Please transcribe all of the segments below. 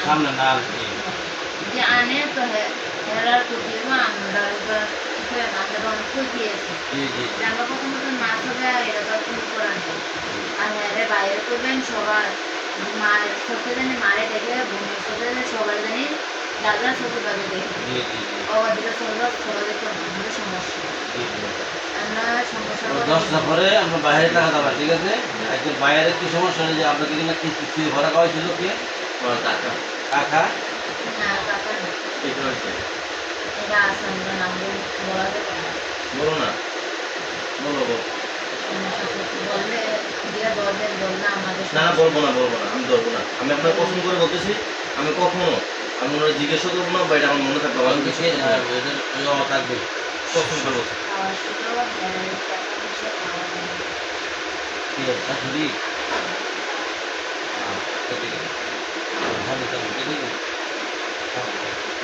সামনে না আর কি যে আনে তো হেরার প্রতি আমরা আমাদের অনেক ক্ষতি আছে জি জি আমরা প্রথমত মাছ হবে আর এরা তো কোনো করার নেই আর হেরে বাইরে করবেন সবার মার চোখে জানি মারে দেখে বোনের চোখে জানি সবার জানি দাদা চোখে বাজে দেখে জি জি অবাধিত চলবা সবাই আমাদের সমস্যা জি জি আমরা সমস্যা তো 10টা পরে আমরা বাইরে টাকা দেবো ঠিক আছে একটু বাইরে কি সমস্যা নেই যে আপনাকে কিনা কিস্তি ভরা খাওয়া ছিল কি টাকা কাকা না কাকা এটা হয়েছে এটা আছে আমরা নাম বলা যাবে না বলো না বলো বলো বললে দিয়ে বলবেন বললে আমাদের না না বলবো না আমি ধরবো না আমি আপনার পছন্দ করে বলতেছি আমি কখনো আমি মনে জিজ্ঞেসা করবো না বা এটা আমার মনে থাকবে আমার কিছু থাকবে পছন্দ করে বলছি খাওয়া ছিল টাকা দিচ্ছে খাওয়া নেই কি শাশুড়ি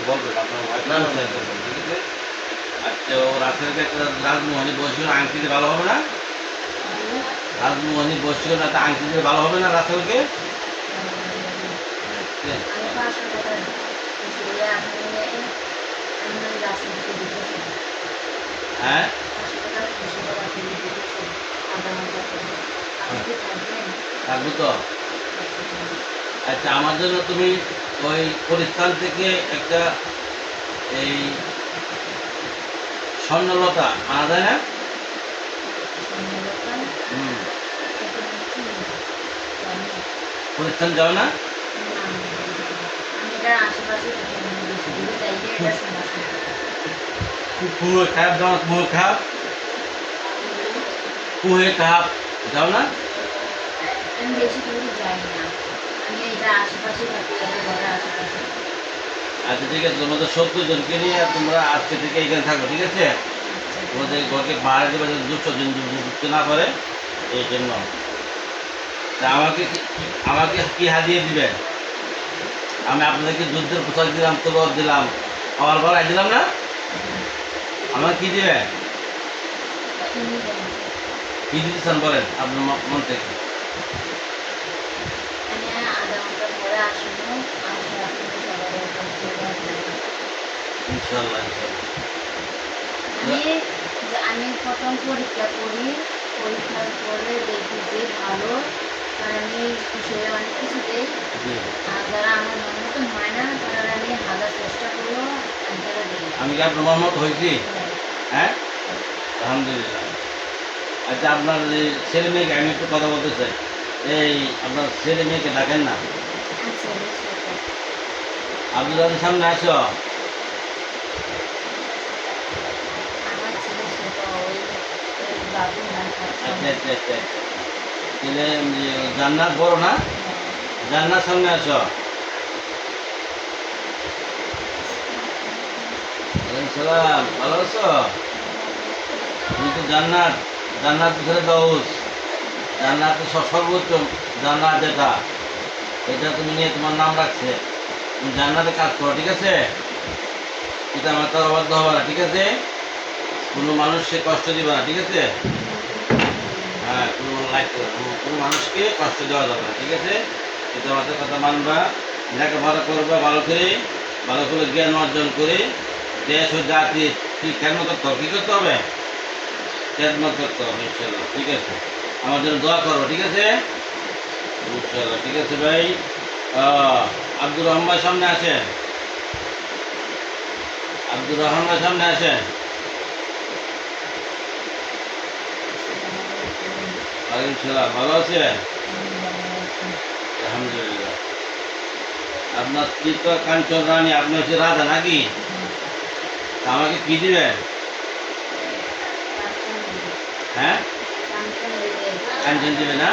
বলবেন আপনার না, না, না। ঠিক আছে আচ্ছা ও রাতের একটা রাজমোহনী বসছিল আংটি দিয়ে ভালো হবে না রাজমোহনী বসছিল না তা আংটি দিয়ে ভালো হবে না রাতেরকে আমি 500 টাকা দিয়েছি আপনি আমি রাস্তা থেকে দিতেছি হ্যাঁ 500 টাকা খুশি করে আপনি দিতেছি আধা ঘন্টা পরে আপনি কি থাকবেন থাকবো তো আচ্ছা আমার জন্য তুমি ওই পরিস্থান থেকে একটা এই স্বর্ণলতা আনা যায় না হুম পরিস্থান যাও না আমি এটা আশেপাশে বেশি দূরে যাইলে এটা সমস্যা কুয়ে খাপ যাও না কুয়ে খাপ যাও না আমি বেশি দূরে যাই না আমি এটা আশেপাশে থাকি এটা ঘরের আশেপাশে আচ্ছা ঠিক আছে তোমাদের 70 জনকে নিয়ে তোমরা আজকে থেকে এখানে থাকো ঠিক আছে তোমাদের ঘরকে ভাড়া দেবে দুশো জন ঢুকতে না পারে এই জন্য তা আমাকে কি হারিয়ে দিবেন আমি আপনাদেরকে যুদ্ধের পোশাক দিলাম তলোয়ার দিলাম আমার গলায় দিলাম না আমাকে কি দিবেন কি দিতে চান বলেন আপনার মন থেকে আমি আধা ঘন্টা পরে আসবো আসলে আপনি সবাই ইনশাল্লাহ আমি প্রথম পরীক্ষা করি পরীক্ষার পরে দেখি যে ভালো আর আমি খুশি হয়ে অনেক কিছু দিই জি আর যারা আমার মন মতন হয় না তারা আমি হাজার চেষ্টা করলেও অ্যান্সারে দিই আমি কি আপনার মন মতো হয়েছি হ্যাঁ আলহামদুলিল্লাহ আচ্ছা আপনার এই ছেলে মেয়েকে আমি একটু কথা বলতে চাই এই আপনার ছেলে মেয়েকে ডাকেন না আচ্ছা আব্দুল আলীর সামনে আসো আমার ছেলে ছোট ওই বাবু নাই আচ্ছা আচ্ছা আচ্ছা ছেলে জান্নাত বড় না জান্নাত সামনে আসো ওয়ালাইকুম সালাম ভালো আছো তুমি তো জান্নাত ভিতরে দাউস জান্নাত সর্বোচ্চ জান্নাত যেটা এটা তুমি নিয়ে তোমার নাম রাখছে তুমি জান্নাতে কাজ করো ঠিক আছে এটা আমার তার অবাধ্য হবে না ঠিক আছে কোনো মানুষকে কষ্ট দিবা না ঠিক আছে হ্যাঁ কোনো মানুষকে কষ্ট দেওয়া যাবে না ঠিক আছে এটা আমাদের কথা মানবা লেখাপড়া করবা ভালো করে জ্ঞান অর্জন করে দেশ ও জাতি কি খেদমত করতে হবে কী করতে হবে খেদমত করতে হবে ইনশাল্লাহ ঠিক আছে আমার জন্য দোয়া করো ঠিক আছে ইনশাল্লাহ ঠিক আছে ভাই আব্দুর রহমান ভাই সামনে আসেন আব্দুর রহমান ভাই সামনে আসেন ওয়ালাইকুম সালাম ভালো আছেন আলহামদুলিল্লাহ আপনার স্ত্রী তো কাঞ্চন রানী আপনি হচ্ছে রাজা নাকি তা আমাকে কি দিবেন হ্যাঁ কাঞ্চন দিবে না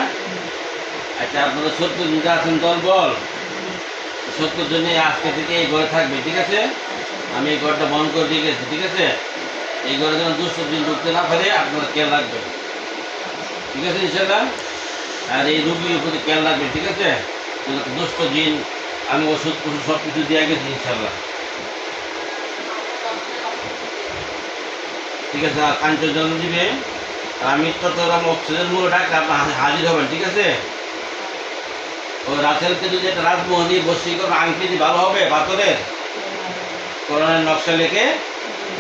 আচ্ছা আপনারা 70 জন আছেন দল বল 70 জনই আজকে থেকে এই ঘরে থাকবে ঠিক আছে আমি এই ঘরটা বন্ধ করে দিয়ে গেছি ঠিক আছে এই ঘরে যেন 200 জন ঢুকতে না পারে আপনারা খেয়াল রাখবেন ঠিক আছে ইনশাল্লাহ আর এই রুগীর প্রতি খেয়াল রাখবেন ঠিক আছে দুষ্ট জিন আমি ওষুধ সব কিছু দিয়ে গেছি ইনশাল্লাহ ঠিক আছে আর কাঞ্চন জল দিবে আর আমি তো তোরা অক্সিজেন মুখে ডাকলে আপনার হাজির হবেন ঠিক আছে ওই রাসেলকে যদি একটা রাজমোহনী বশীকরণ আংটি দিয়ে ভালো হবে পাথরের কোরআনের নকশা লিখে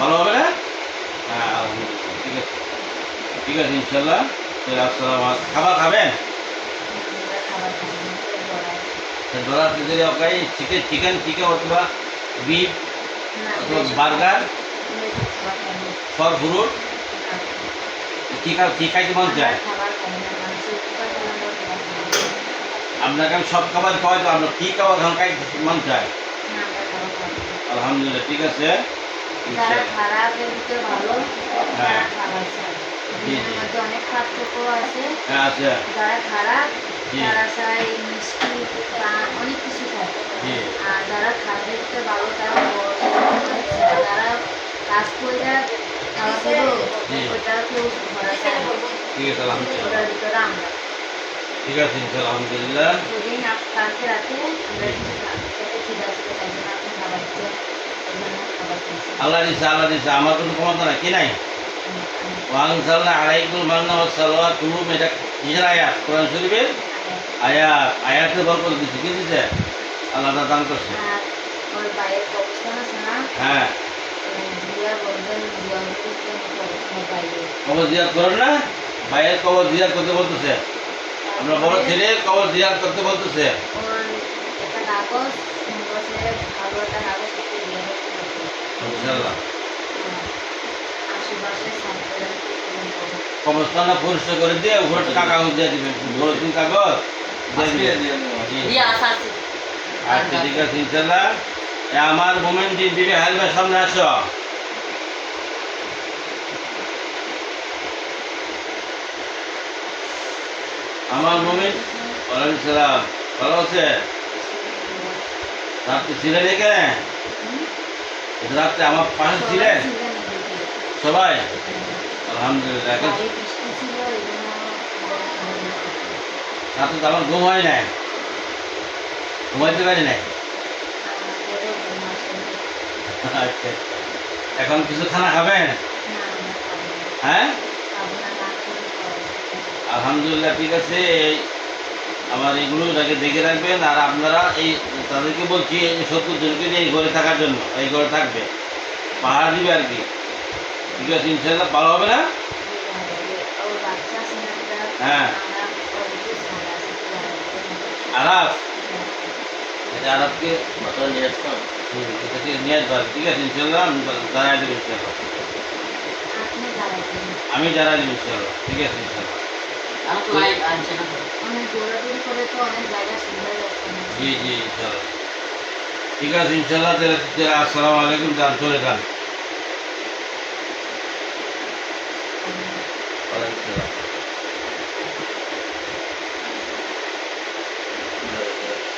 ভালো হবে না? হ্যাঁ আলহামদুলিল্লাহ, ঠিক আছে ঠিক আছে ইনশাল্লাহ। তাহলে আসসালাম খাবার খাবেন? ডলার যদি ওকে চিকেন চিকেন অথবা বিফ অথবা বার্গার ফর ফ্রুট কি খাইতে মন চায়? আপনাকে আমি সব খাবার খাওয়াই তো আপনার কি খাবার খাইতে মন চায়? আলহামদুলিল্লাহ, ঠিক আছে যারা খারাপ এমনিতে ভালো, হ্যাঁ। যারা খাবার চায় জি, জি। এর মধ্যে অনেক পার্থক্য আছে। হ্যাঁ আচ্ছা যারা খারাপ জি। তারা চায় মিষ্টি পান অনেক কিছু খায়। জি আর যারা খাদ্যের দিকে ভালো তারা যারা কাজ করে খাওয়াগুলো জি। ওটা কেউ ধরা চায় না। ঠিক আছে আলহামদুলিল্লাহ, ওটার ভিতরে আমরা ঠিক আছে ইনশাল্লাহ আলহামদুলিল্লাহ। সেদিন কালকে রাতে আমরা কিছু খেতে খিদা ছিল তাই জন্য আপনি খাবার দিতে এই জন্য খাবার খেয়েছি। আল্লাহ দিছে আমার কোনো ক্ষমতা নাই কি নাই। ওয়াংসাল্লাহ আলাইকুল মান্না ওয়াস সালাওয়াত তুলুম, এটা নিজের আয়াত কোরআন শরীফের আয়াতে বরকত দিচ্ছে, কি দিছে? আল্লাহ তাআলা দান করছে। আর ওর বাইরের কবরস্থান আছে না, হ্যাঁ দিয়া বলবেন দিয়া করতেন কবরস্থানের বাইরে। কবর জিয়ারত করেন না? ভাইয়ের কবর জিয়ারত করতে বলতেছে, আমরা বড় ছেলে কবর জিয়ারত করতে বলতেছে। ওর একটা কাগজ বসে ভালো একটা কাগজ থেকে দিয়ে ইনশাআল্লাহ আশেপাশে ছাত্রদের কবরস্থানটা পরিষ্কার করে দিয়ে উপরে একটা কাগজ দিয়ে দিবেন, বড় তিন কাগজ দিয়ে দিবেন। জি। দিয়ে আসা আছে। আচ্ছা ঠিক আছে ইনশাআল্লাহ। আমার মোমেন্ট দিবি হালবা সামনে আসো। আমার মোমেন্ট ওয়ালাইকুম সালাম, ভালো আছে? রাত্রে ছিলেন এখানে? রাত্রে আমার পাশে ছিলেন সবাই? আলহামদুলিল্লাহ। এখন বাইরে বৃষ্টি ছিল এই জন্য রাত্রে তো আমার ঘুম হয় নাই, ঘুমাইতে পারি নাই। আমাদেরও ঘুম আসে। আচ্ছা এখন কিছু খানা খাবেন? না, আমরা খাবো না। হ্যাঁ খাবো না, রাত করে খাবো। আলহামদুলিল্লাহ, ঠিক আছে। আমার এইগুলো দেখে রাখবেন। আর আপনারা এই তাদেরকে বলছি এই 70 জনকে নিয়ে এই ঘরে থাকার জন্য, এই ঘরে থাকবে, পাহাড় দিবে আর কি। ঠিক আছে ইনশাল্লাহ ভালো হবে না? ওর বাচ্চা আছে না একটা, হ্যাঁ। আমরা ওর একটু ছাড়া আছে, একটু বাড়াতে আরাফ, এটা আরাফকে মাথা নিয়ে আসতাম। এটাকে নিয়ে আসবো আর কি। ঠিক আছে ইনশাল্লাহ আমি জানাই দেবো ইনশাল্লাহ, আপনি দাঁড়াইতেন। আমি জানাই দেবো ইনশাল্লাহ। ঠিক আছে ইনশাল্লাহ। অনেক দৌড়াদৌড়ি করে তো অনেক জায়গা সুন্দর যাচ্ছে না। জি জি ইনশাল্লাহ, ঠিক আছে ইনশাল্লাহ। তাহলে আসসালামু আলাইকুম, যান চলে যান। ওয়ালাইকুম আসসালাম।